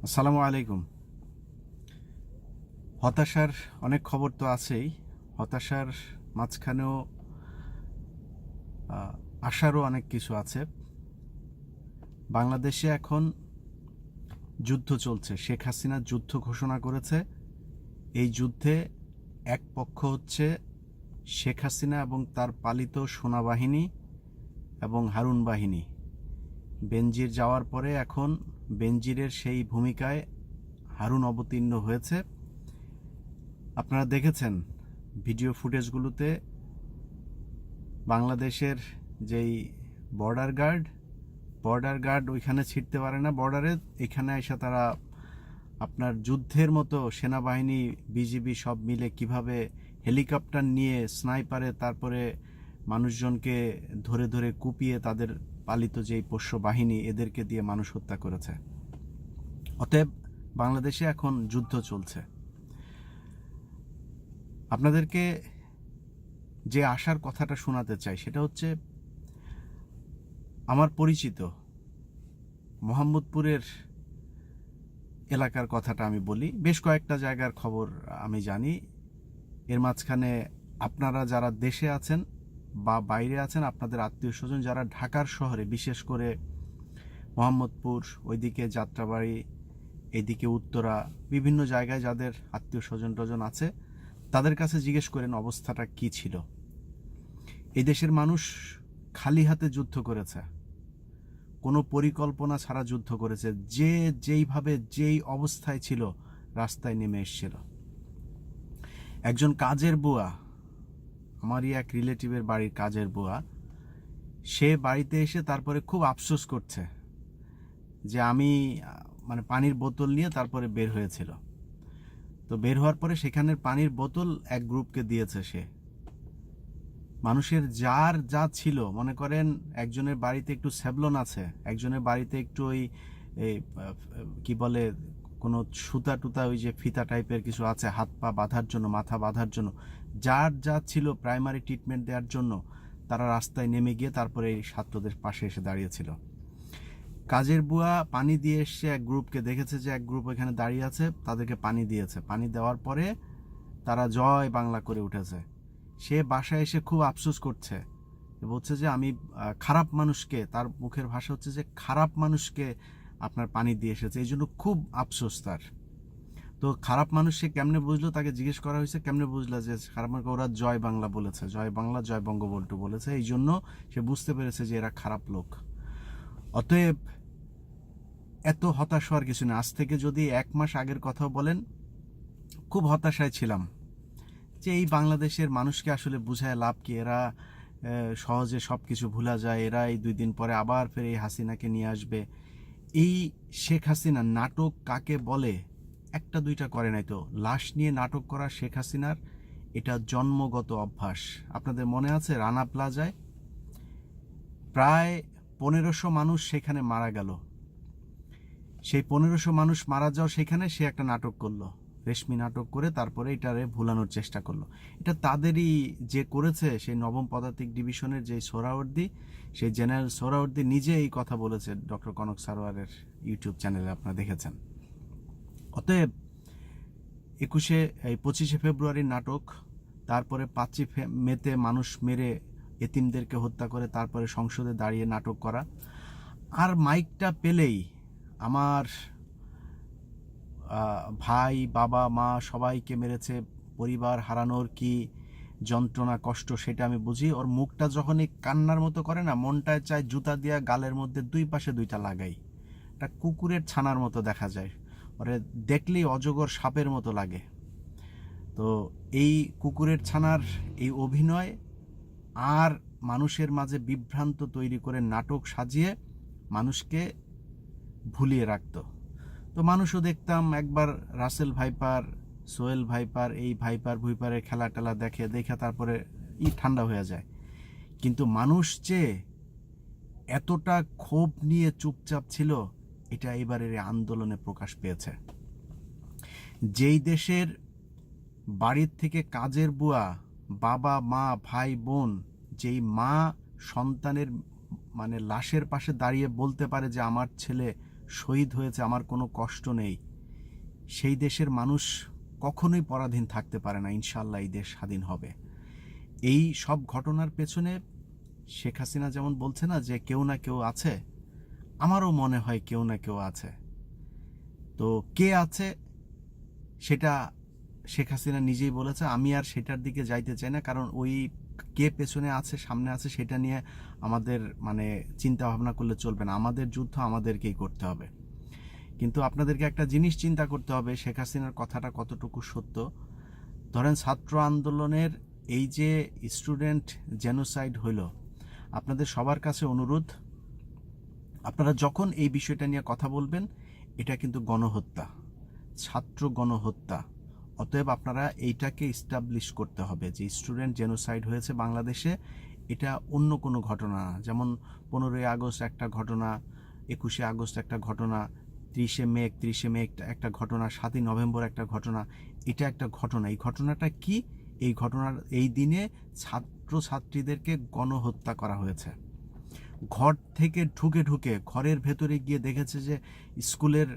আসসালামু আলাইকুম। হতাশার অনেক খবর তো আছেই, হতাশার মাঝখানেও আশারও অনেক কিছু আছে। বাংলাদেশে এখন যুদ্ধ চলছে, শেখ হাসিনা যুদ্ধ ঘোষণা করেছে। এই যুদ্ধে এক পক্ষ হচ্ছে শেখ হাসিনা এবং তার পালিত সেনাবাহিনী এবং হারুন বাহিনী। বেনজির যাওয়ার পরে এখন বেনজিরের সেই ভূমিকায় হারুন অবতীর্ণ হয়েছে। আপনারা দেখেছেন ভিডিও ফুটেজগুলোতে বাংলাদেশের যেই বর্ডার গার্ড ওইখানে ছিটতে পারে না বর্ডারে, এখানে এসে তারা আপনার যুদ্ধের মতো সেনাবাহিনী বিজিবি সব মিলে কিভাবে হেলিকপ্টার নিয়ে স্নাইপারে তারপরে মানুষজনকে ধরে ধরে কুপিয়ে তাদের পালিত যেই পোষ্য বাহিনী এদেরকে দিয়ে মানুষ হত্যা করেছে। অতএব বাংলাদেশে এখন যুদ্ধ চলছে। আপনাদেরকে যে আশার কথাটা শোনাতে চাই সেটা হচ্ছে আমার পরিচিত মোহাম্মদপুরের এলাকার কথাটা আমি বলি। বেশ কয়েকটা জায়গার খবর আমি জানি। এর মাঝখানে আপনারা যারা দেশে আছেন বা বাইরে আছেন, আপনাদের আত্মীয় স্বজন যারা ঢাকার শহরে, বিশেষ করে মোহাম্মদপুর, ওইদিকে যাত্রাবাড়ি, এইদিকে উত্তরা, বিভিন্ন জায়গায় যাদের আত্মীয় স্বজন টজন আছে, তাদের কাছে জিজ্ঞেস করেন অবস্থাটা কি ছিল। এই দেশের মানুষ খালি হাতে যুদ্ধ করেছে, কোনো পরিকল্পনা ছাড়া যুদ্ধ করেছে। যে যেইভাবে যেই অবস্থায় ছিল রাস্তায় নেমে এসেছিল। একজন কাজের বুয়া, আমারই এক রিলেটিভের বাড়ির কাজের বুয়া, সে বাড়িতে এসে তারপরে খুব আফসোস করছে যে আমি মানে পানির বোতল নিয়ে তারপরে বের হয়েছিল। তো বের হওয়ার পরে সেখানের পানির বোতল এক গ্রুপকে দিয়েছে সে। মানুষের যার যা ছিল, মনে করেন একজনের বাড়িতে একটু স্যাভলন আছে, একজনের বাড়িতে একটু ওই কি বলে কোনো সুতা টুতা, ওই যে ফিতা টাইপের কিছু আছে হাত পা বাঁধার জন্য, মাথা বাঁধার জন্য, যার যা ছিল প্রাইমারি ট্রিটমেন্ট দেওয়ার জন্য তারা রাস্তায় নেমে গিয়ে তারপরে এই ছাত্রদের পাশে এসে দাঁড়িয়েছিল। কাজের বুয়া পানি দিয়ে এসছে, এক গ্রুপকে দেখেছে যে এক গ্রুপ এখানে দাঁড়িয়ে আছে, তাদেরকে পানি দিয়েছে। পানি দেওয়ার পরে তারা জয় বাংলা করে উঠেছে। সে বাসায় এসে খুব আফসোস করছে, বলছে যে আমি খারাপ মানুষকে, তার মুখের ভাষা হচ্ছে যে খারাপ মানুষকে আপনার পানি দিয়ে এসেছে, এই জন্য খুব আফসোস তার। তো খারাপ মানুষ সে কেমনে বুঝলো, তাকে জিজ্ঞেস করা হয়েছে কেমনে বুঝলো যে খারাপ মানুষ, ওরা জয় বাংলা বলেছে, জয় বাংলা জয় বঙ্গবন্ধু বলেছে, এই জন্য সে বুঝতে পেরেছে যে এরা খারাপ লোক। অতএব এত হতাশ হওয়ার কিছু নেই। আজ থেকে যদি 1 মাস আগের কথা বলেন, খুব হতাশায় ছিলাম যে এই বাংলাদেশের মানুষকে আসলে বুঝায় লাভ কি, এরা সহজে সব কিছু ভুলা যায়, এরা এই 2 দিন পরে আবার ফের এই হাসিনাকে নিয়ে আসবে। এই শেখ হাসিনা নাটক কাকে বলে, একটা দুইটা করে নাই তো, লাশ নিয়ে নাটক করা শেখ হাসিনার এটা জন্মগত অভ্যাস। আপনাদের মনে আছে রানা প্লাজায় প্রায় 1500 মানুষ সেখানে মারা গেল। সেই 1500 মানুষ মারা যাওয়া সেখানে সে একটা নাটক করলো, রেশমি নাটক করে তারপরে এটারে ভুলানোর চেষ্টা করলো। এটা তাদেরই যে করেছে, সেই নবম পদাতিক ডিভিশনের যে সোহরাওয়ার্দী, সেই জেনারেল সোহরাওয়ার্দী নিজে এই কথা বলেছে ডক্টর কনক সারোয়ারের ইউটিউব চ্যানেলে, আপনারা দেখেছেন। অতএব 25শে ফেব্রুয়ারির নাটক, তারপরে 5ই মেতে মানুষ মেরে এতিমদেরকে হত্যা করে তারপরে সংসদে দাঁড়িয়ে নাটক করা, আর মাইকটা পেলেই আমার ভাই বাবা মা সবাইকে মেরেছে, পরিবার হারানোর কি যন্ত্রণা কষ্ট সেটা আমি বুঝি। ওর মুখটা যখন এই কান্নার মতো করে না, মনটায় চায় জুতা দিয়া গালের মধ্যে 2 পাশে 2টা লাগাই। একটা কুকুরের ছানার মতো দেখা যায়, ওরে দেখলেই অজগর সাপের মতো লাগে। তো এই কুকুরের ছানার এই অভিনয় আর মানুষের মাঝে বিভ্রান্ত তৈরি করে নাটক সাজিয়ে মানুষকে ভুলিয়ে রাখতো। তো মানুষও দেখতাম একবার রাসেল ভাইপার, সোহেল ভাইপার, এই ভাইপার ভুইপারের খেলা টেলা দেখে তারপরে ঠান্ডা হয়ে যায়। কিন্তু মানুষ যে এতটা ক্ষোভ নিয়ে চুপচাপ ছিল, এটা এবারের আন্দোলনে প্রকাশ পেয়েছে। যেই দেশের বাড়ির থেকে কাজের বুয়া, বাবা মা ভাই বোন, যেই মা সন্তানের মানে লাশের পাশে দাঁড়িয়ে বলতে পারে যে আমার ছেলে শহীদ হয়েছে, আমার কোনো কষ্ট নেই, সেই দেশের মানুষ কখনোই পরাধীন থাকতে পারে না। ইনশাআল্লাহ এই দেশ স্বাধীন হবে। এই সব ঘটনার পেছনে শেখ হাসিনা যেমন বলছে না যে কেউ না কেউ আছে, আমারও মনে হয় কেউ না কেউ আছে। তো কে আছে সেটা শেখ হাসিনা নিজেই বলেছে। আমি আর সেটার দিকে যাইতে চাই না, কারণ ওই কে পেছনে আছে সামনে আছে সেটা নিয়ে আমাদের মানে চিন্তা ভাবনা করলে চলবে না। আমাদের যুদ্ধ আমাদেরকেই করতে হবে। কিন্তু আপনাদেরকে একটা জিনিস চিন্তা করতে হবে, শেখ হাসিনার কথাটা কতটুকু সত্য। ধরেন ছাত্র আন্দোলনের এই যে স্টুডেন্ট জেনোসাইড হইল, আপনাদের সবার কাছে অনুরোধ, আপনারা যখন এই বিষয়টা নিয়ে কথা বলবেন, এটা কিন্তু গণহত্যা, ছাত্র গণহত্যা। অতএব আপনারা এইটাকে ইস্টাবলিশ করতে হবে যে স্টুডেন্ট জেনোসাইড হয়েছে বাংলাদেশে, এটা অন্য কোনো ঘটনা না। যেমন 15ই আগস্ট একটা ঘটনা, 21শে আগস্ট একটা ঘটনা, 30শে মে একটা ঘটনা, 7ই নভেম্বর একটা ঘটনা। এটা একটা ঘটনা। এই ঘটনাটা কি? এই ঘটনার এই দিনে ছাত্রছাত্রীদেরকে গণহত্যা করা হয়েছে। ঘর থেকে ঢুকে ঘরের ভেতরে গিয়ে দেখেছে যে স্কুলের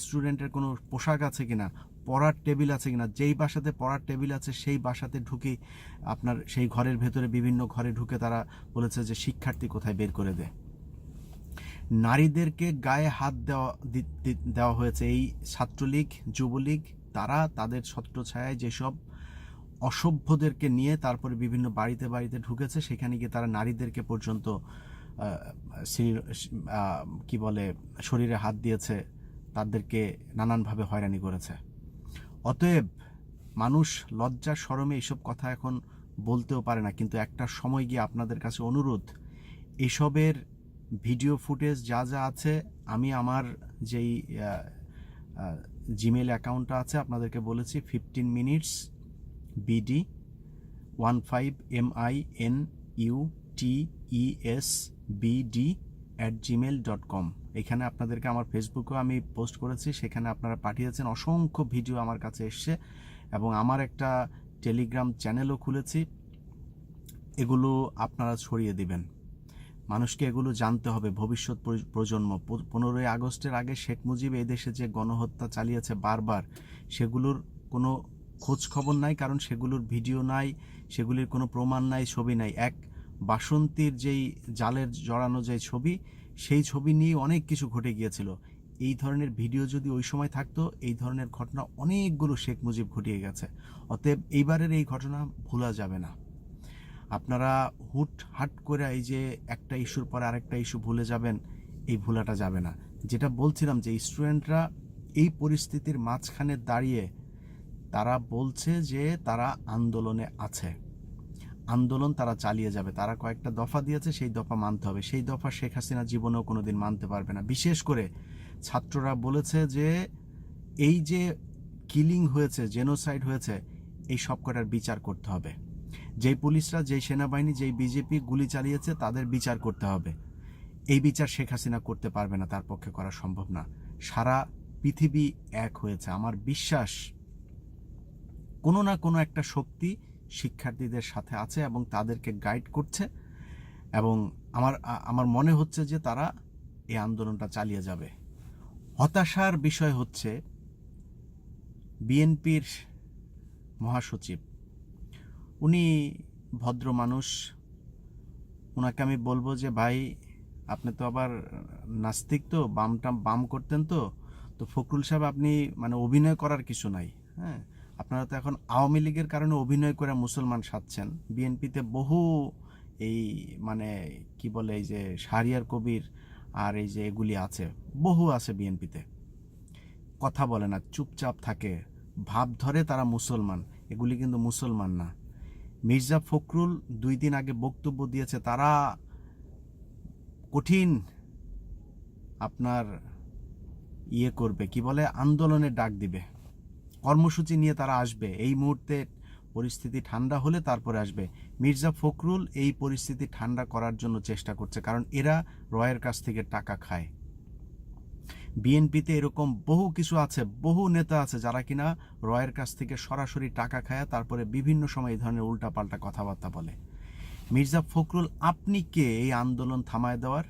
স্টুডেন্টের কোনো পোশাক আছে কিনা, পড়ার টেবিল আছে কিনা। যেই বাসাতে পড়ার টেবিল আছে সেই বাসাতে ঢুকেই আপনার সেই ঘরের ভেতরে বিভিন্ন ঘরে ঢুকে তারা বলেছে যে শিক্ষার্থী কোথায়, বের করে দে। নারীদেরকে গায়ে হাত দেওয়া হয়েছে। এই ছাত্রলীগ যুবলীগ তারা তাদের ছত্রছায়ায় যেসব অসভ্যদেরকে নিয়ে তারপরে বিভিন্ন বাড়িতে ঢুকেছে, সেখানে গিয়ে তারা নারীদেরকে পর্যন্ত কি বলে শরীরে হাত দিয়েছে, তাদেরকে নানানভাবে হয়রানি করেছে। অতএব মানুষ লজ্জা শরমে এইসব কথা এখন বলতেও পারে না, কিন্তু একটা সময় গিয়ে আপনাদের কাছে অনুরোধ, এসবের ভিডিও ফুটেজ যা আছে, আমি আমার যেই জিমেল অ্যাকাউন্টটা আছে আপনাদেরকে বলেছি 15 minutes BD 15minutesbd@gmail.com। এখানে আপনাদেরকে আমার ফেসবুকেও আমি পোস্ট করেছি, সেখানে আপনারা পাঠিয়েছেন, অসংখ্য ভিডিও আমার কাছে এসছে, এবং আমার একটা টেলিগ্রাম চ্যানেলও খুলেছি। এগুলো আপনারা ছড়িয়ে দিবেন, মানুষকে এগুলো জানতে হবে। ভবিষ্যৎ প্রজন্ম 15ই আগস্টের আগে শেখ মুজিব এই দেশে যে গণহত্যা চালিয়েছে বারবার, সেগুলোর কোনো খোঁজ খবর নাই, কারণ সেগুলোর ভিডিও নাই, সেগুলির কোনো প্রমাণ নাই, ছবি নাই। এক বাসন্তীর যেই জালের জড়ানো যে ছবি, সেই ছবি নিয়ে অনেক কিছু ঘটে গিয়েছিল। এই ধরনের ভিডিও যদি ওই সময় থাকতো, এই ধরনের ঘটনা অনেকগুলো শেখ মুজিব ঘটিয়ে গেছে। অতএব এইবারের এই ঘটনা ভোলা যাবে না। আপনারা হাট করে এই যে একটা ইস্যুর পরে আরেকটা ইস্যু ভুলে যাবেন, এই ভুলাটা যাবে না। যেটা বলছিলাম যে স্টুডেন্টরা এই পরিস্থিতির মাঝখানে দাঁড়িয়ে তারা বলছে যে তারা আন্দোলনে আছে, আন্দোলন তারা চালিয়ে যাবে। তারা কয়েকটা দফা দিয়েছে, সেই দফা মানতে হবে। সেই দফা শেখ হাসিনা জীবনেও কোনোদিন মানতে পারবে না। বিশেষ করে ছাত্ররা বলেছে যে এই যে কিলিং হয়েছে, জেনোসাইড হয়েছে, এই সব কটার বিচার করতে হবে। যেই পুলিশরা, যেই সেনাবাহিনী, যেই বিজেপি গুলি চালিয়েছে তাদের বিচার করতে হবে। এই বিচার শেখ হাসিনা করতে পারবে না, তার পক্ষে করা সম্ভব না। সারা পৃথিবী এক হয়েছে। আমার বিশ্বাস কোনো না কোনো একটা শক্তি শিক্ষার্থীদের সাথে আছে এবং তাদেরকে গাইড করছে, এবং আমার মনে হচ্ছে যে তারা এই আন্দোলনটা চালিয়ে যাবে। হতাশার বিষয় হচ্ছে বিএনপির মহাসচিব, উনি ভদ্র মানুষ, ওনাকে আমি বলবো যে ভাই আপনি তো আবার নাস্তিক, তো বাম করতেন, তো ফখরুল সাহেব আপনি মানে অভিনয় করার কিছু নাই। হ্যাঁ, আপনারা তো এখন আওয়ামী লীগের কারণে অভিনয় করে মুসলমান সাজছেন। বিএনপিতে বহু এই মানে কি বলে এই যে শাহরিয়ার কবির আর এই যে এগুলি আছে, বহু আছে বিএনপিতে, কথা বলে না, চুপচাপ থাকে, ভাব ধরে তারা মুসলমান। এগুলি কিন্তু মুসলমান না। মির্জা ফখরুল 2 দিন আগে বক্তব্য দিয়েছে, তারা কঠিন আপনার করবে, কি বলে আন্দোলনের ডাক দিবে, কর্মসূচি নিয়ে তারা আসবে। এই মুহূর্তে পরিস্থিতি ঠান্ডা হলে তারপরে আসবে। মির্জা ফখরুল এই পরিস্থিতি ঠান্ডা করার জন্য চেষ্টা করছে, কারণ এরা রয়ের কাছ থেকে টাকা খায়। বিএনপিতে এরকম বহু কিছু আছে, বহু নেতা আছে যারা কিনা রয়ের কাছ থেকে সরাসরি টাকা খায়, তারপরে বিভিন্ন সময় এই ধরনের উল্টাপাল্টা কথাবার্তা বলে। মির্জা ফখরুল আপনি কে এই আন্দোলন থামায় দেওয়ার?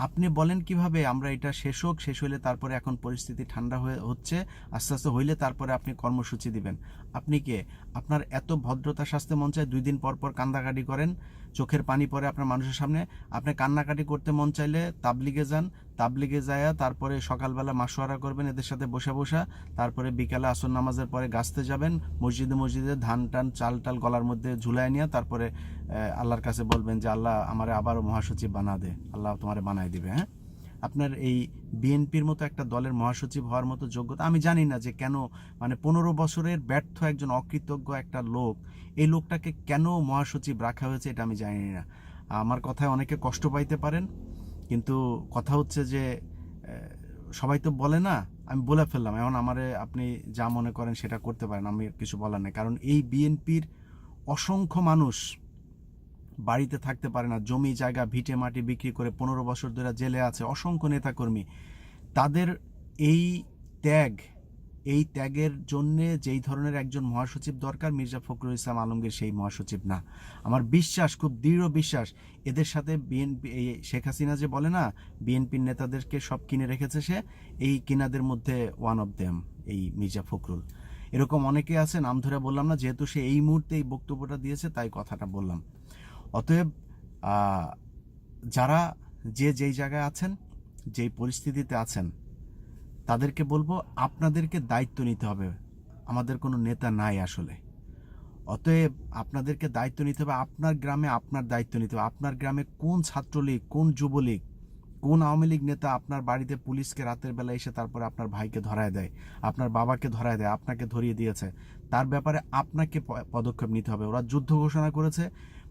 আপনি বলেন কিভাবে আমরা এটা শেষ হোক, শেষ হইলে তারপরে এখন পরিস্থিতি ঠান্ডা হচ্ছে আস্তে আস্তে হইলে তারপরে আপনি কর্মসূচি দিবেন। আপনি কে? আপনার এত ভদ্রতা শাস্তে মন চায় 2 দিন পর পর কান্দাকাটি করেন, চোখের পানি পড়ে আপনার মানুষের সামনে। আপনি কান্নাকাটি করতে মন চাইলে তাবলিগে যান, তাবলিগে যায়া তারপরে সকালবেলা মাসোয়ারা করবেন এদের সাথে বসে বসা, তারপরে বিকালে আসর নামাজের পরে গাছতে যাবেন, মসজিদে মসজিদে ধান টান চাল টাল গলার মধ্যে ঝুলায় নিয়ে তারপরে আল্লাহর কাছে বলবেন যে আল্লাহ আমারে আবারও মহাসচিব বানা দে, আল্লাহ তোমারে বানায় দিবে। হ্যাঁ, আপনার এই বিএনপির মতো একটা দলের মহাসচিব হওয়ার মতো যোগ্যতা আমি জানি না যে কেন, মানে 15 বছরের ব্যর্থ একজন অকৃতজ্ঞ একটা লোক, এই লোকটাকে কেন মহাসচিব রাখা হয়েছে এটা আমি জানি না। আমার কথায় অনেকে কষ্ট পাইতে পারেন, কিন্তু কথা হচ্ছে যে সবাই তো বলে না, আমি বলে ফেললাম, এখন আমারে আপনি যা মনে করেন সেটা করতে পারেন, আমি কিছু বলার নেই। কারণ এই বিএনপির অসংখ্য মানুষ বাড়িতে থাকতে পারে না, জমি জায়গা ভিটে মাটি বিক্রি করে 15 বছর ধরে জেলে আছে, অসংখ্য নেতাকর্মী। তাদের এই ত্যাগ, এই ত্যাগের জন্যে যেই ধরনের একজন মহাসচিব দরকার, মির্জা ফখরুল ইসলাম আলমগীর সেই মহাসচিব না। আমার বিশ্বাস, খুব দৃঢ় বিশ্বাস, এদের সাথে বিএনপি, এই শেখ হাসিনা যে বলে না বিএনপির নেতাদেরকে সব কিনে রেখেছে সে, এই কিনাদের মধ্যে ওয়ান অফ দেম এই মির্জা ফখরুল। এরকম অনেকে আছে, নাম ধরে বললাম না, যেহেতু সে এই মুহূর্তে এই বক্তব্যটা দিয়েছে তাই কথাটা বললাম। অতএব যারা যেই জায়গায় আছেন, যেই পরিস্থিতিতে আছেন, তাদেরকে বলবো আপনাদেরকে দায়িত্ব নিতে হবে। আমাদের কোনো নেতা নাই আসলে, অতএব আপনাদেরকে দায়িত্ব নিতে হবে। আপনার গ্রামে আপনার দায়িত্ব নিতে হবে। আপনার গ্রামে কোন ছাত্রলীগ, কোন যুবলীগ, কোন আওয়ামী লীগ নেতা আপনার বাড়িতে পুলিশকে রাতের বেলা এসে তারপরে আপনার ভাইকে ধরায় দেয়, আপনার বাবাকে ধরায় দেয়, আপনাকে ধরিয়ে দিয়েছে, তার ব্যাপারে আপনাকে পদক্ষেপ নিতে হবে। ওরা যুদ্ধ ঘোষণা করেছে,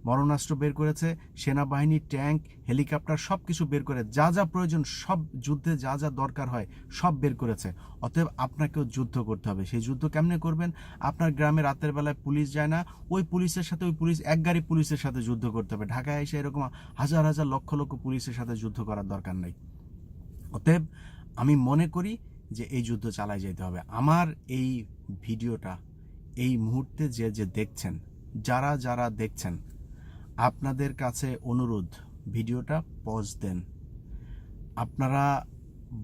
মরণাস্ত্র বের করেছে, সেনাবাহিনী, ট্যাঙ্ক, হেলিকপ্টার সব কিছু বের করে, যা যা প্রয়োজন সব যুদ্ধে যা যা দরকার হয় সব বের করেছে। অতএব আপনাকেও যুদ্ধ করতে হবে। সেই যুদ্ধ কেমনে করবেন? আপনার গ্রামে রাতের বেলায় পুলিশ যায় না, ওই পুলিশের সাথে, ওই পুলিশ এক গাড়ি পুলিশের সাথে যুদ্ধ করতে হবে। ঢাকায় এসে এরকম হাজার হাজার লক্ষ লক্ষ পুলিশের সাথে যুদ্ধ করার দরকার নেই। অতএব আমি মনে করি যে এই যুদ্ধ চালায় যেতে হবে। আমার এই ভিডিওটা এই মুহূর্তে যে দেখছেন, যারা যারা দেখছেন, আপনাদের কাছে অনুরোধ, ভিডিওটা পজ দেন। আপনারা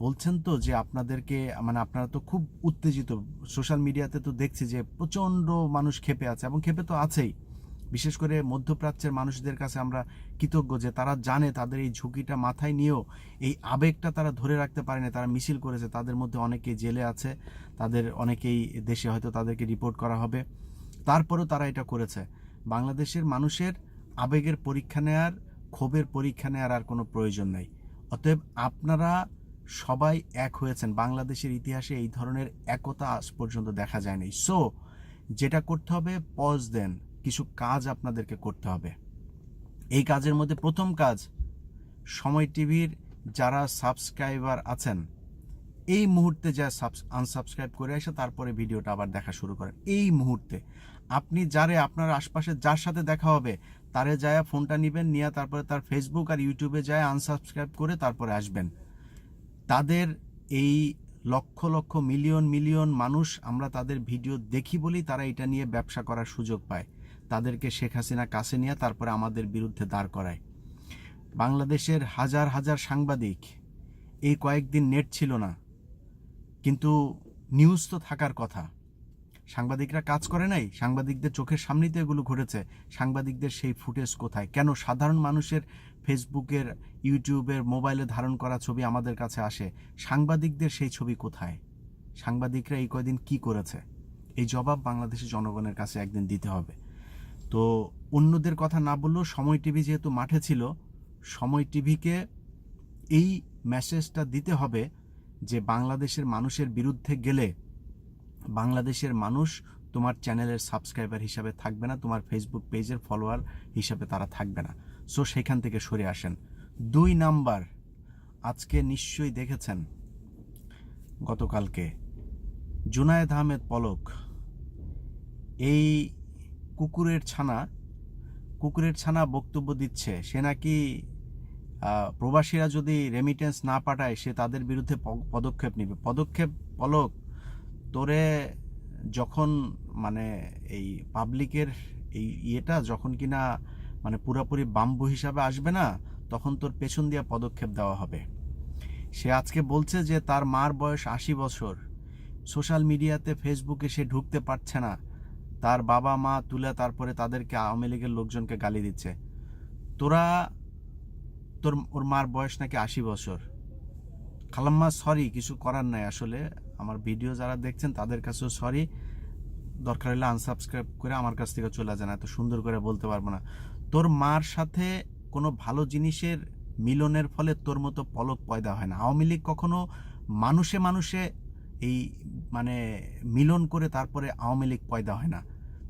বলছেন তো যে আপনাদেরকে, মানে আপনারা তো খুব উত্তেজিত, সোশ্যাল মিডিয়াতে তো দেখছি যে প্রচণ্ড মানুষ ক্ষেপে আছে, এবং ক্ষেপে তো আছেই। বিশেষ করে মধ্যপ্রাচ্যের মানুষদের কাছে আমরা কৃতজ্ঞ যে তারা জানে তাদের এই ঝুঁকিটা মাথায় নিয়েও এই আবেগটা তারা ধরে রাখতে পারেনি, তারা মিছিল করেছে। তাদের মধ্যে অনেকেই জেলে আছে, তাদের অনেকেই দেশে হয়তো তাদেরকে রিপোর্ট করা হবে, তারপরেও তারা এটা করেছে। বাংলাদেশের মানুষের আবেগের পরীক্ষা নেয়ার, ক্ষোভের পরীক্ষা নেওয়ার আর কোনো প্রয়োজন নেই। অতএব আপনারা সবাই এক হয়েছেন। বাংলাদেশের ইতিহাসে এই ধরনের একতা আজ পর্যন্ত দেখা যায়নি। সো যেটা করতে হবে, পজ দেন, কিছু কাজ আপনাদেরকে করতে হবে। এই কাজের মধ্যে প্রথম কাজ, সময় টিভির যারা সাবস্ক্রাইবার আছেন এই মুহূর্তে যা আনসাবস্ক্রাইব করে এসে তারপরে ভিডিওটা আবার দেখা শুরু করেন। এই মুহূর্তে আপনি যারে, আপনার আশপাশে যার সাথে দেখা হবে তারে যায় ফোনটা নেবেন, নিয়ে তারপরে তার ফেসবুক আর ইউটিউবে যায় আনসাবস্ক্রাইব করে তারপরে আসবেন। তাদের এই লক্ষ লক্ষ মিলিয়ন মিলিয়ন মানুষ, আমরা তাদের ভিডিও দেখি বলেই তারা এটা নিয়ে ব্যবসা করার সুযোগ পায়। তাদেরকে শেখ হাসিনা কাছে নিয়ে তারপরে আমাদের বিরুদ্ধে দাঁড় করায়। বাংলাদেশের হাজার হাজার সাংবাদিক, এই কয়েকদিন নেট ছিল না, কিন্তু নিউজ তো থাকার কথা। সাংবাদিকরা কাজ করে নাই? সাংবাদিকদের চোখের সামনেই তো এগুলো ঘটেছে। সাংবাদিকদের সেই ফুটেজ কোথায়? কেন সাধারণ মানুষের ফেসবুকের, ইউটিউবের, মোবাইলে ধারণ করা ছবি আমাদের কাছে আসে, সাংবাদিকদের সেই ছবি কোথায়? সাংবাদিকরা এই কয়দিন কি করেছে? এই জবাব বাংলাদেশের জনগণের কাছে একদিন দিতে হবে। তো অন্যদের কথা না বললেও সময় টিভি যেহেতু মাঠে ছিল, সময় টিভিকে এই মেসেজটা দিতে হবে যে বাংলাদেশের মানুষের বিরুদ্ধে গেলে বাংলাদেশের মানুষ তোমার চ্যানেলের সাবস্ক্রাইবার হিসাবে থাকবে না, তোমার ফেসবুক পেজের ফলোয়ার হিসাবে তারা থাকবে না। সো সেখান থেকে সরে আসেন। 2 নাম্বার, আজকে নিশ্চয়ই দেখেছেন গতকালকে জুনায়েদ আহমেদ পলক, এই কুকুরের ছানা বক্তব্য দিচ্ছে, সে নাকি প্রবাসীরা যদি রেমিটেন্স না পাঠায় সে তাদের বিরুদ্ধে পদক্ষেপ নেবে। পদক্ষেপ? পলক, তোরে যখন মানে এই পাবলিকের এই ইয়েটা যখন কিনা মানে পুরোপুরি বাম্বু হিসাবে আসবে না, তখন তোর পেছন দিয়ে পদক্ষেপ দেওয়া হবে। সে আজকে বলছে যে তার মার বয়স 80 বছর, সোশ্যাল মিডিয়াতে ফেসবুকে সে ঢুকতে পারছে না, তার বাবা মা তুলে তারপরে তাদেরকে আওয়ামী লীগের লোকজনকে গালি দিচ্ছে। ওর মার বয়স নাকি 80 বছর। খালাম্মা সরি, কিছু করার নাই। আসলে আমার ভিডিও যারা দেখছেন তাদের কাছেও সরি, দরকার হলে আনসাবস্ক্রাইব করে আমার কাছ থেকে চলে যান, এত সুন্দর করে বলতে পারবো না। তোর মার সাথে কোনো ভালো জিনিসের মিলনের ফলে তোর মতো পলক পয়দা হয় না। আওয়ামী লীগ কখনো মানুষে মানুষে এই মানে মিলন করে তারপরে আওয়ামী লীগ পয়দা হয় না।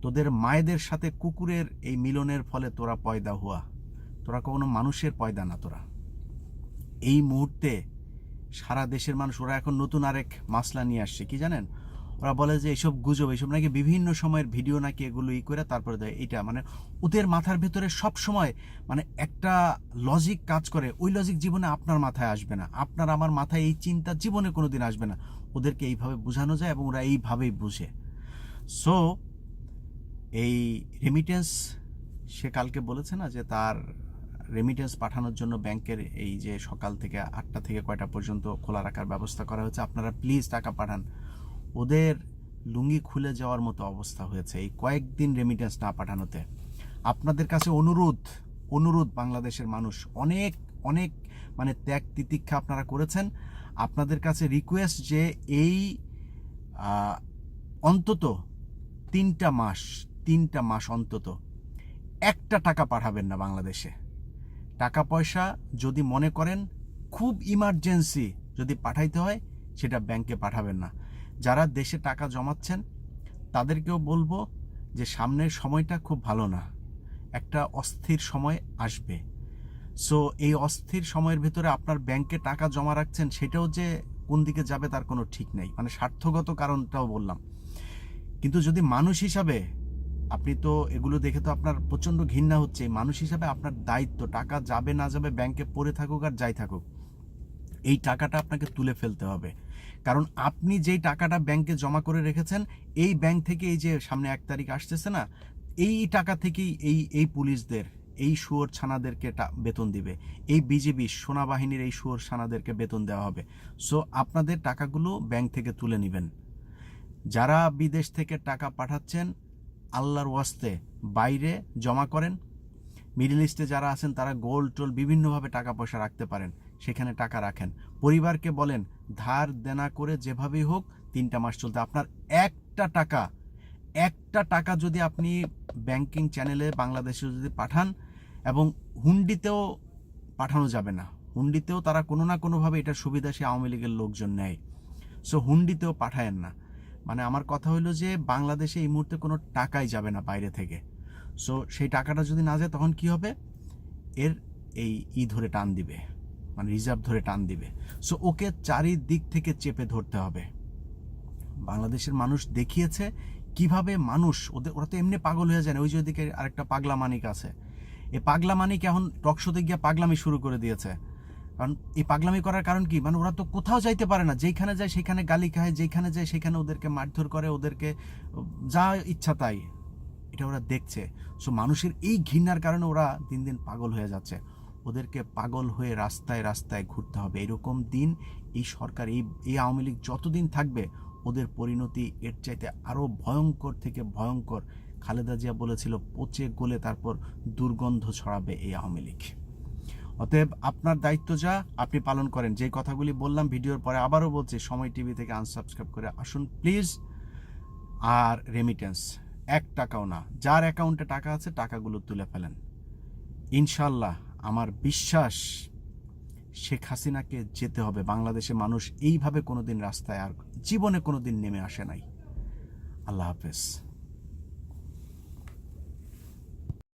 তোদের মায়েদের সাথে কুকুরের এই মিলনের ফলে তোরা পয়দা হওয়া, তোরা কখনো মানুষের পয়দা না। তোরা এই মুহূর্তে সারা দেশের মানুষ, ওরা এখন নতুন আরেক মাসলা নিয়ে আসছে, কি জানেন? ওরা বলে যে এইসব গুজব, এইসব নাকি বিভিন্ন সময়ের ভিডিও নাকি এগুলো করে তারপরে দেয়। এটা মানে ওদের মাথার ভেতরে সব সময় মানে একটা লজিক কাজ করে, ওই লজিক জীবনে আপনার মাথায় আসবে না, আপনার আমার মাথায় এই চিন্তা জীবনে কোনোদিন আসবে না। ওদেরকে এইভাবে বোঝানো যায় এবং ওরা এইভাবেই বুঝে। সো এই রেমিটেন্স, সে কালকে বলেছে না যে তার রেমিটেন্স পাঠানোর জন্য ব্যাংকের এই যে সকাল থেকে 8টা থেকে কয়টা পর্যন্ত খোলা রাখার ব্যবস্থা করা হয়েছে, আপনারা প্লিজ টাকা পাঠান। ওদের লুঙ্গি খুলে যাওয়ার মতো অবস্থা হয়েছে এই কয়েকদিন রেমিটেন্স না পাঠানোতে। আপনাদের কাছে অনুরোধ বাংলাদেশের মানুষ, অনেক অনেক মানে ত্যাগ তিতিক্ষা আপনারা করেছেন। আপনাদের কাছে রিকোয়েস্ট যে এই অন্তত 3টা মাস অন্তত একটা টাকা পাঠাবেন না বাংলাদেশে। টাকা পয়সা যদি মনে করেন খুব ইমার্জেন্সি যদি পাঠাইতে হয়, সেটা ব্যাংকে পাঠাবেন না। যারা দেশে টাকা জমাচ্ছেন তাদেরকেও বলবো যে সামনের সময়টা খুব ভালো না, একটা অস্থির সময় আসবে। সো এই অস্থির সময়ের ভিতরে আপনার ব্যাংকে টাকা জমা রাখছেন, সেটাও যে কোন দিকে যাবে তার কোনো ঠিক নেই, মানে স্বার্থগত কারণটাও বললাম। কিন্তু যদি মানুষ হিসাবে, আপনি তো এগুলো দেখে তো আপনার প্রচণ্ড ঘৃণা হচ্ছে, মানুষ হিসাবে আপনার দায়িত্ব, টাকা যাবে না যাবে ব্যাংকে পড়ে থাকুক আর যাই থাকুক, এই টাকাটা আপনাকে তুলে ফেলতে হবে। কারণ আপনি যেই টাকাটা ব্যাংকে জমা করে রেখেছেন, এই ব্যাংক থেকে এই যে সামনে 1 তারিখ আসতেছে না, এই টাকা থেকেই এই পুলিশদের, এই শুয়োর ছানাদেরকে বেতন দিবে, এই বিজিবি সেনাবাহিনীর এই শুয়োর ছানাদেরকে বেতন দেওয়া হবে। সো আপনাদের টাকাগুলো ব্যাংক থেকে তুলে নেবেন। যারা বিদেশ থেকে টাকা পাঠাচ্ছেন, আল্লাহর ওয়াস্তে বাইরে জমা করেন। মিডল ইস্টে যারা আছেন তারা গোল্ড টোল বিভিন্নভাবে টাকা পয়সা রাখতে পারেন, সেখানে টাকা রাখেন। পরিবারকে বলেন ধার দেনা করে যেভাবেই হোক 3টা মাস চলতে। আপনার একটা টাকা যদি আপনি ব্যাংকিং চ্যানেলে বাংলাদেশে যদি পাঠান, এবং হুন্ডিতেও পাঠানো যাবে না, হুন্ডিতেও তারা কোনো না কোনোভাবে এটার সুবিধা সে আওয়ামী লীগের লোকজন নেয়। সো হুন্ডিতেও পাঠায়েন না। মানে আমার কথা হলো যে বাংলাদেশে এই মুহূর্তে কোনো টাকাই যাবে না বাইরে থেকে। সো সেই টাকাটা যদি না যায় তখন কি হবে? এর এই ধরে টান দিবে, মানে রিজার্ভ ধরে টান দিবে। সো ওকে চারিদিক থেকে চেপে ধরতে হবে। বাংলাদেশের মানুষ দেখিয়েছে কিভাবে মানুষ, ওরা তো এমনি পাগল হয়ে যায় না। ওই যে ওইদিকে আরেকটা পাগলা মানিক আছে, এই পাগলা মানিক এখন টকশোতে গিয়ে পাগলামি শুরু করে দিয়েছে। কারণ এই পাগলামি করার কারণ কি? মানে ওরা তো কোথাও যাইতে পারে না, যেখানে যায় সেখানে গালি খায়, যেখানে যায় সেখানে ওদেরকে মারধর করে, ওদেরকে যা ইচ্ছা তাই, এটা ওরা দেখছে। সো মানুষের এই ঘৃণার কারণে ওরা দিন দিন পাগল হয়ে যাচ্ছে। ওদেরকে পাগল হয়ে রাস্তায় রাস্তায় ঘুরতে হবে। এরকম দিন এই সরকার, এই আওয়ামী লীগ যতদিন থাকবে, ওদের পরিণতি এর চাইতে আরও ভয়ঙ্কর থেকে ভয়ঙ্কর। খালেদা জিয়া বলেছিল পচে গলে তারপর দুর্গন্ধ ছড়াবে এই আওয়ামী লীগ। অতএব আপনার দায়িত্ব যা আপনি পালন করেন। যে কথাগুলি বললাম ভিডিওর পরে আবারও বলছি, সময় টিভি থেকে আনসাবস্ক্রাইব করে আসুন প্লিজ। আর রেমিটেন্স 1 টাকাও না, যার অ্যাকাউন্টে টাকা আছে টাকাগুলো তুলে ফেলেন। ইনশাল্লাহ আমার বিশ্বাস শেখ হাসিনাকে যেতে হবে। বাংলাদেশে মানুষ এইভাবে কোনোদিন রাস্তায় আর জীবনে কোনোদিন নেমে আসে নাই। আল্লাহ হাফেজ।